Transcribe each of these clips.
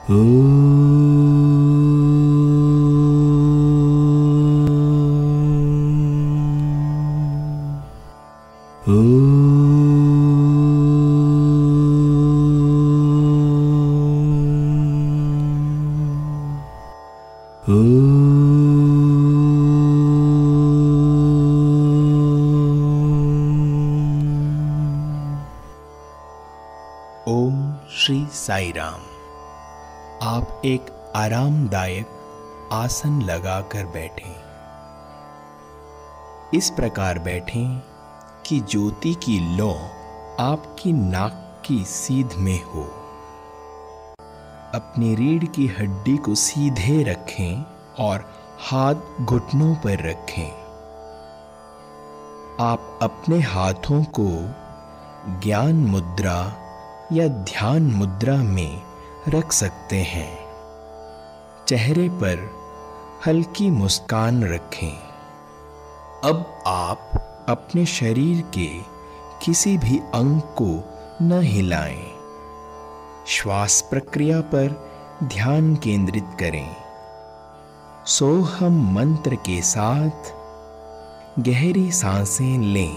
ओम श्री साई राम। आप एक आरामदायक आसन लगाकर बैठें। इस प्रकार बैठें कि ज्योति की लौ आपकी नाक की सीध में हो। अपनी रीढ़ की हड्डी को सीधे रखें और हाथ घुटनों पर रखें। आप अपने हाथों को ज्ञान मुद्रा या ध्यान मुद्रा में रख सकते हैं। चेहरे पर हल्की मुस्कान रखें। अब आप अपने शरीर के किसी भी अंग को न हिलाएं। श्वास प्रक्रिया पर ध्यान केंद्रित करें। सोहम मंत्र के साथ गहरी सांसें लें।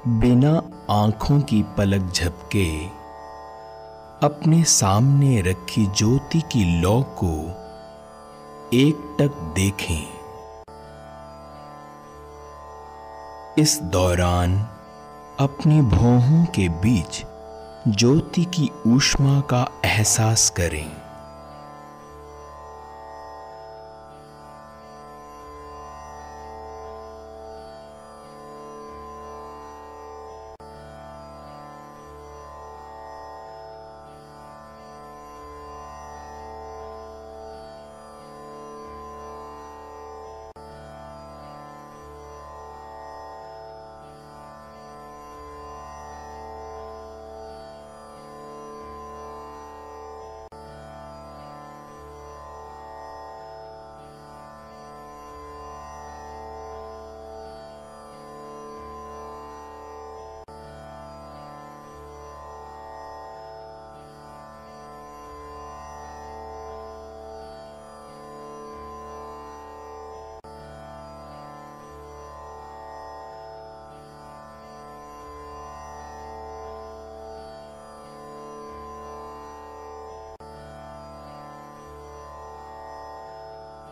बिना आंखों की पलक झपके अपने सामने रखी ज्योति की लौ को एकटक देखें। इस दौरान अपनी भौहों के बीच ज्योति की ऊष्मा का एहसास करें।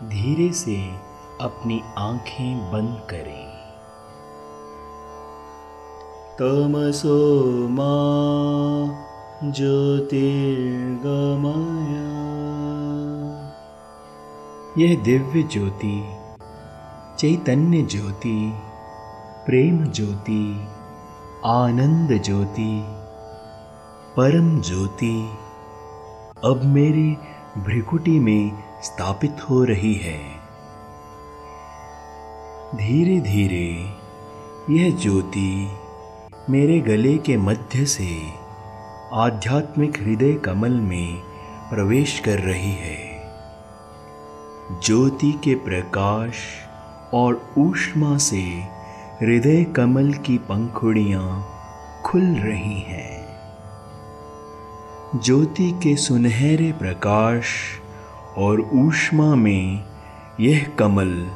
धीरे से अपनी आंखें बंद करें। तमसो मा ज्योतिर्गमय। यह दिव्य ज्योति, चैतन्य ज्योति, प्रेम ज्योति, आनंद ज्योति, परम ज्योति अब मेरी भ्रिकुटी में स्थापित हो रही है। धीरे धीरे यह ज्योति मेरे गले के मध्य से आध्यात्मिक हृदय कमल में प्रवेश कर रही है। ज्योति के प्रकाश और ऊष्मा से हृदय कमल की पंखुड़ियां खुल रही हैं। ज्योति के सुनहरे प्रकाश और ऊष्मा में यह कमल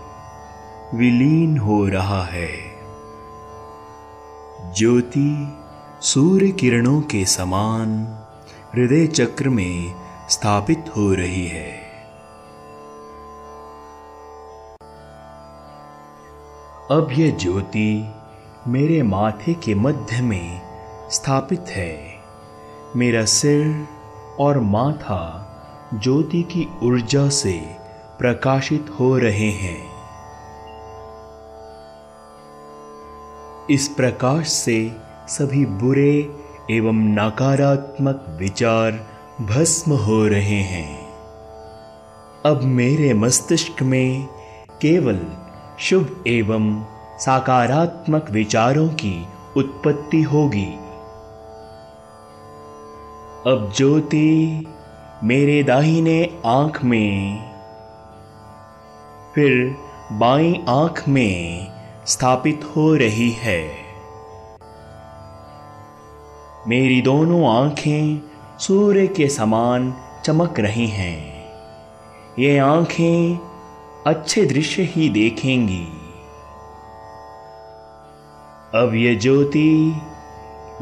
विलीन हो रहा है। ज्योति सूर्य किरणों के समान हृदय चक्र में स्थापित हो रही है। अब यह ज्योति मेरे माथे के मध्य में स्थापित है। मेरा सिर और माथा ज्योति की ऊर्जा से प्रकाशित हो रहे हैं। इस प्रकाश से सभी बुरे एवं नकारात्मक विचार भस्म हो रहे हैं। अब मेरे मस्तिष्क में केवल शुभ एवं सकारात्मक विचारों की उत्पत्ति होगी। अब ज्योति मेरे दाहिने आंख में, फिर बाईं आंख में स्थापित हो रही है। मेरी दोनों आंखें सूर्य के समान चमक रही हैं। ये आंखें अच्छे दृश्य ही देखेंगी। अब ये ज्योति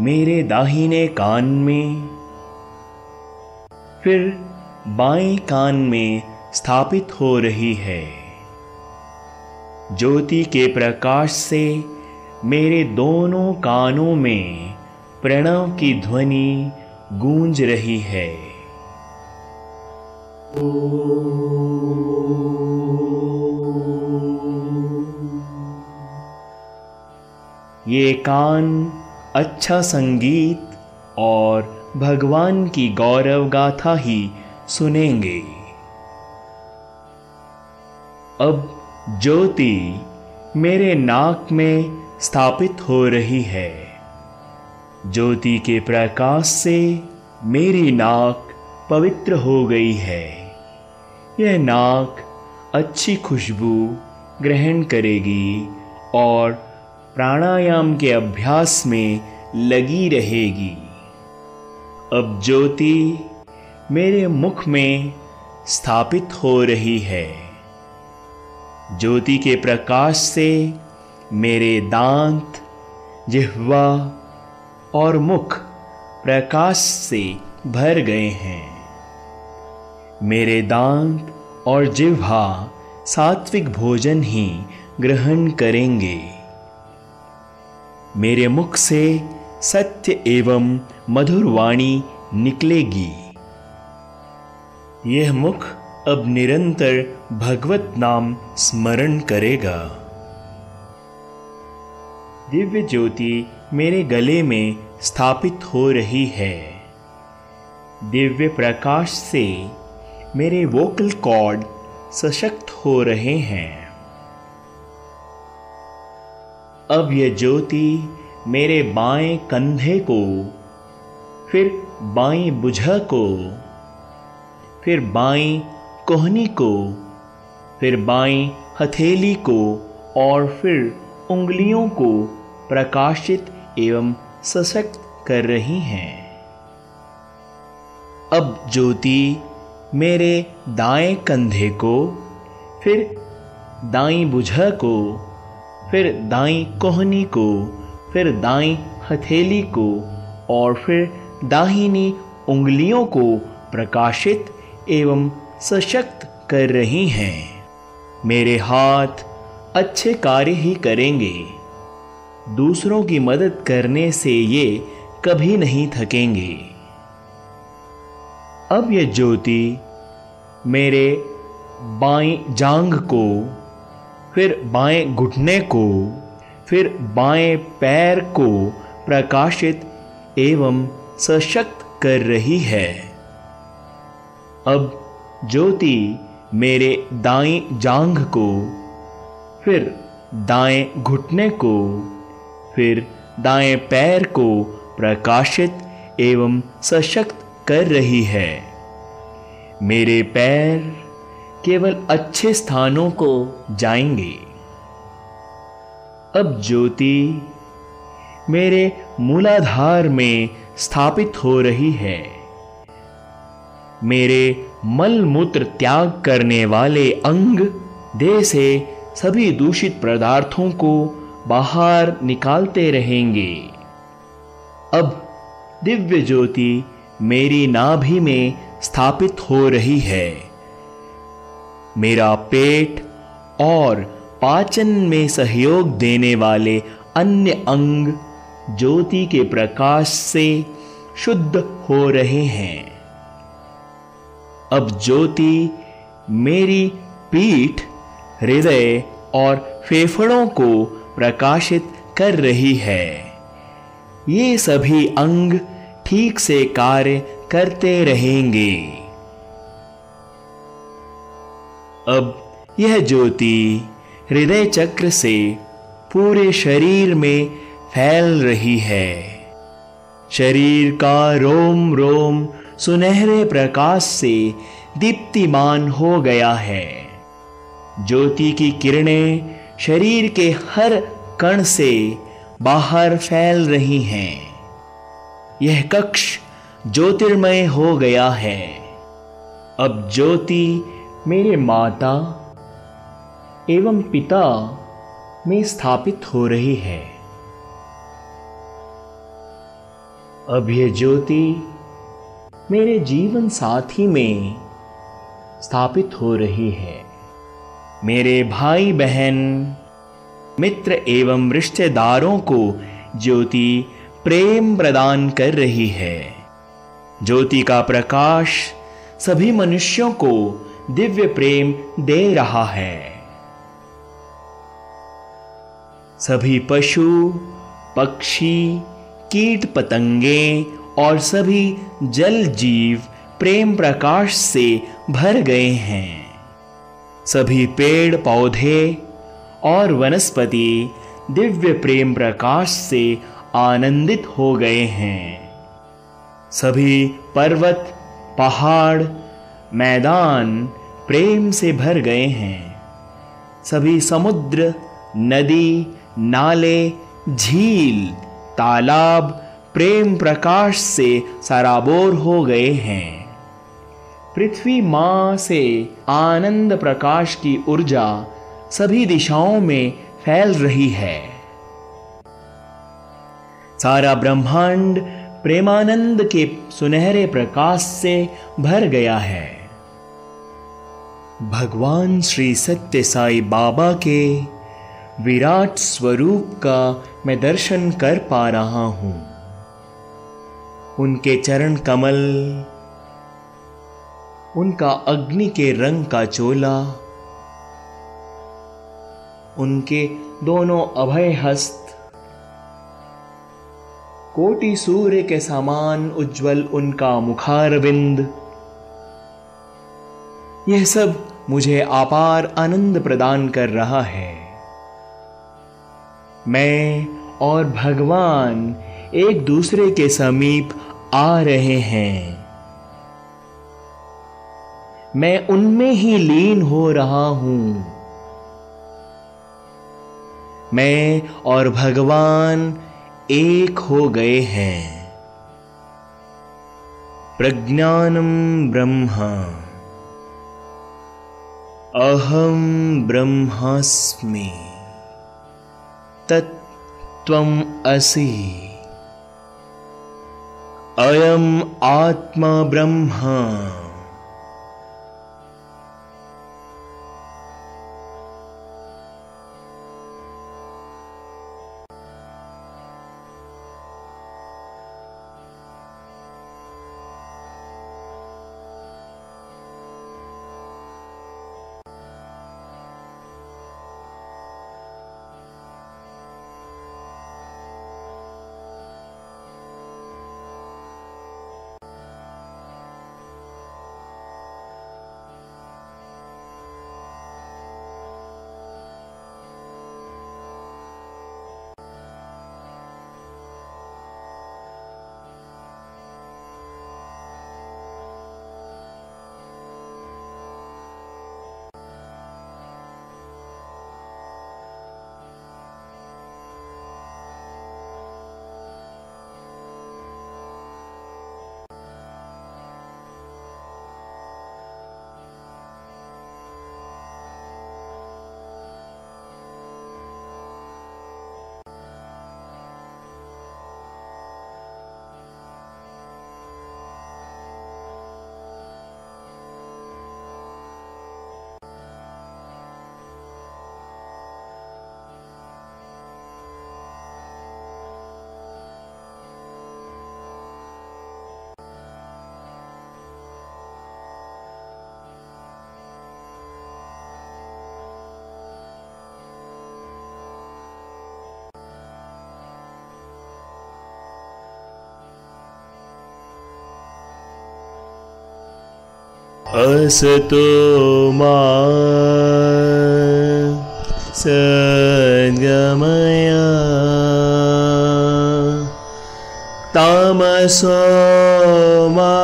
मेरे दाहिने कान में, फिर बाएं कान में स्थापित हो रही है। ज्योति के प्रकाश से मेरे दोनों कानों में प्रणव की ध्वनि गूंज रही है। ये कान अच्छा संगीत और भगवान की गौरव गाथा ही सुनेंगे। अब ज्योति मेरे नाक में स्थापित हो रही है। ज्योति के प्रकाश से मेरी नाक पवित्र हो गई है। यह नाक अच्छी खुशबू ग्रहण करेगी और प्राणायाम के अभ्यास में लगी रहेगी। अब ज्योति मेरे मुख में स्थापित हो रही है। ज्योति के प्रकाश से मेरे दांत, जिह्वा और मुख प्रकाश से भर गए हैं। मेरे दांत और जिह्वा सात्विक भोजन ही ग्रहण करेंगे। मेरे मुख से सत्य एवं मधुर वाणी निकलेगी। यह मुख अब निरंतर भगवत नाम स्मरण करेगा। दिव्य ज्योति मेरे गले में स्थापित हो रही है। दिव्य प्रकाश से मेरे वोकल कॉर्ड सशक्त हो रहे हैं। अब यह ज्योति मेरे बाएं कंधे को, फिर बाईं भुजा को, फिर बाईं कोहनी को, फिर बाईं हथेली को और फिर उंगलियों को प्रकाशित एवं सशक्त कर रही हैं। अब ज्योति मेरे दाएं कंधे को, फिर दाईं भुजा को, फिर दाईं कोहनी को, फिर दाईं हथेली को और फिर दाहिनी उंगलियों को प्रकाशित एवं सशक्त कर रही हैं। मेरे हाथ अच्छे कार्य ही करेंगे। दूसरों की मदद करने से ये कभी नहीं थकेंगे। अब यह ज्योति मेरे बाईं जांघ को, फिर बाएं घुटने को, फिर बाएं पैर को प्रकाशित एवं सशक्त कर रही है। अब ज्योति मेरे दाईं जांघ को, फिर दाएं घुटने को, फिर दाएं पैर को प्रकाशित एवं सशक्त कर रही है। मेरे पैर केवल अच्छे स्थानों को जाएंगे। अब ज्योति मेरे मूलाधार में स्थापित हो रही है। मेरे मल मूत्र त्याग करने वाले अंग देह से सभी दूषित पदार्थों को बाहर निकालते रहेंगे। अब दिव्य ज्योति मेरी नाभि में स्थापित हो रही है। मेरा पेट और पाचन में सहयोग देने वाले अन्य अंग ज्योति के प्रकाश से शुद्ध हो रहे हैं। अब ज्योति मेरी पीठ, हृदय और फेफड़ों को प्रकाशित कर रही है। ये सभी अंग ठीक से कार्य करते रहेंगे। अब यह ज्योति हृदय चक्र से पूरे शरीर में फैल रही है। शरीर का रोम रोम सुनहरे प्रकाश से दीप्तिमान हो गया है। ज्योति की किरणें शरीर के हर कण से बाहर फैल रही हैं। यह कक्ष ज्योतिर्मय हो गया है। अब ज्योति मेरे माता एवं पिता में स्थापित हो रही है। अब यह ज्योति मेरे जीवन साथी में स्थापित हो रही है। मेरे भाई बहन, मित्र एवं रिश्तेदारों को ज्योति प्रेम प्रदान कर रही है। ज्योति का प्रकाश सभी मनुष्यों को दिव्य प्रेम दे रहा है। सभी पशु, पक्षी, कीट पतंगे और सभी जल जीव प्रेम प्रकाश से भर गए हैं। सभी पेड़ पौधे और वनस्पति दिव्य प्रेम प्रकाश से आनंदित हो गए हैं। सभी पर्वत, पहाड़, मैदान प्रेम से भर गए हैं। सभी समुद्र, नदी, नाले, झील, तालाब प्रेम प्रकाश से सराबोर हो गए हैं। पृथ्वी मां से आनंद प्रकाश की ऊर्जा सभी दिशाओं में फैल रही है। सारा ब्रह्मांड प्रेमानंद के सुनहरे प्रकाश से भर गया है। भगवान श्री सत्य साई बाबा के विराट स्वरूप का मैं दर्शन कर पा रहा हूं। उनके चरण कमल, उनका अग्नि के रंग का चोला, उनके दोनों अभय हस्त, कोटि सूर्य के समान उज्जवल उनका मुखारविंद, यह सब मुझे अपार आनंद प्रदान कर रहा है। मैं और भगवान एक दूसरे के समीप आ रहे हैं। मैं उनमें ही लीन हो रहा हूं। मैं और भगवान एक हो गए हैं। प्रज्ञानम ब्रह्म, अहम ब्रह्मास्मि, तत्त्वम् असि, अयम आत्मा ब्रह्म। असतो मा सद्गमय तामसो मा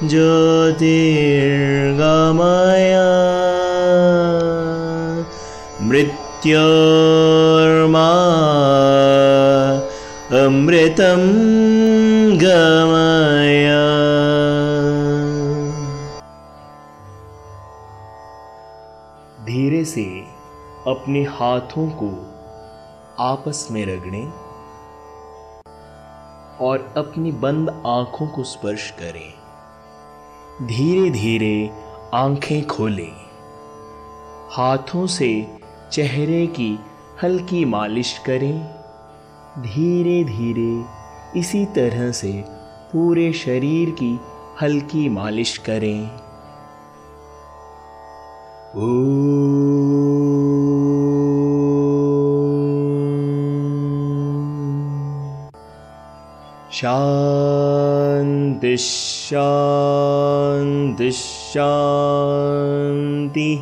ज्योतिर्गमय मृत्योर्मा अमृतं गमय। धीरे से अपने हाथों को आपस में रगड़ें और अपनी बंद आंखों को स्पर्श करें। धीरे धीरे आंखें खोलें। हाथों से चेहरे की हल्की मालिश करें। धीरे धीरे इसी तरह से पूरे शरीर की हल्की मालिश करें। शांति शांति शांति।